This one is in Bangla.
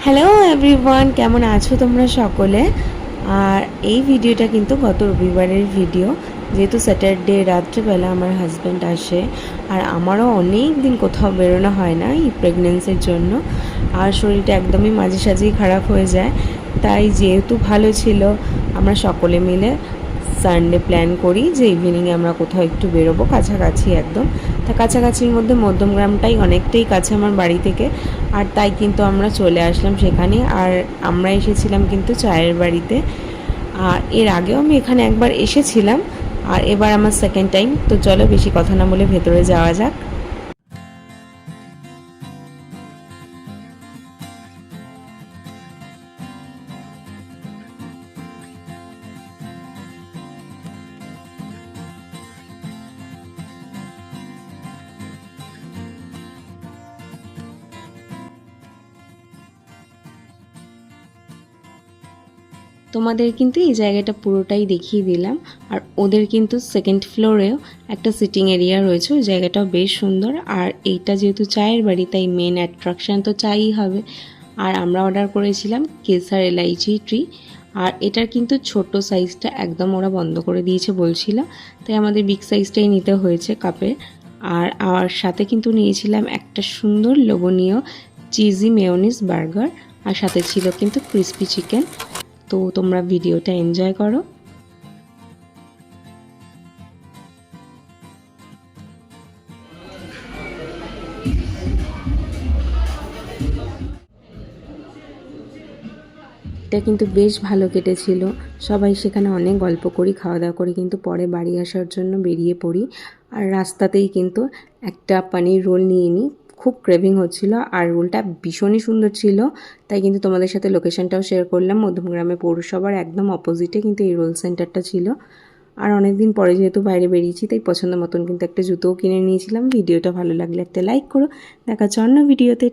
হ্যালো এভরিওয়ান, কেমন আছো তোমরা সকলে? আর এই ভিডিওটা কিন্তু গত রবিবারের ভিডিও, যেহেতু স্যাটারডে রাত্রেবেলা আমার হাজব্যান্ড আসে। আর আমারও অনেক দিন কোথাও বেরোনো হয় না এই প্রেগনেন্সির জন্য, আর শরীরটা একদমই মাঝে সাঝেই খারাপ হয়ে যায়। তাই যেহেতু ভালো ছিল, আমরা সকলে মিলে সানডে প্ল্যান করি যে ইভিনিংয়ে আমরা কোথাও একটু বেরোবো কাছাকাছি একদম। তা কাছাকাছির মধ্যে মধ্যমগ্রামটাই অনেকটাই কাছে আমার বাড়ি থেকে, আর তাই কিন্তু আমরা চলে আসলাম সেখানে। আর আমরা এসেছিলাম কিন্তু চায়ের বাড়িতে। আর এর আগেও আমি এখানে একবার এসেছিলাম, আর এবার আমার সেকেন্ড টাইম। তো চলো বেশি কথা না বলে ভেতরে যাওয়া যাক। তোমাদের কিন্তু এই জায়গাটা পুরোটাই দেখিয়ে দিলাম। আর ওদের কিন্তু সেকেন্ড ফ্লোরেও একটা সিটিং এরিয়া রয়েছে, ওই জায়গাটাও বেশ সুন্দর। আর এইটা যেহেতু চায়ের বাড়ি, তাই মেন অ্যাট্রাকশান তো চাই হবে। আর আমরা অর্ডার করেছিলাম কেসার এলাইচি ট্রি। আর এটার কিন্তু ছোট সাইজটা একদম ওরা বন্ধ করে দিয়েছে বলছিল, তাই আমাদের বিগ সাইজটাই নিতে হয়েছে কাপে। আর সাথে কিন্তু নিয়েছিলাম একটা সুন্দর লোভনীয় চিজি মেয়োনিজ বার্গার, আর সাথে ছিল কিন্তু ক্রিস্পি চিকেন। তো তোমরা ভিডিওটা এনজয় করো। এটা কিন্তু বেশ ভালো কেটেছিল। সবাই সেখানে অনেক গল্প করি, খাওয়া দাওয়া করি, কিন্তু পরে বাড়ি আসার জন্য বেরিয়ে পড়ি। আর রাস্তাতেই কিন্তু একটা পনির রোল নিয়ে নিই, খুব ক্রেভিং হচ্ছিল। আর রোলটা ভীষণই সুন্দর ছিল, তাই কিন্তু তোমাদের সাথে লোকেশনটাও শেয়ার করলাম। মধ্যমগ্রামে পৌরসভার একদম অপোজিটে কিন্তু এই রোল সেন্টারটা ছিল। আর অনেক দিন পরে যেহেতু বাইরে বেরিয়েছি, তাই পছন্দ মতন কিন্তু একটা জুতোও কিনে নিয়েছিলাম। ভিডিওটা ভালো লাগলে একটা লাইক করো। দেখা হচ্ছে অন্য ভিডিওতে।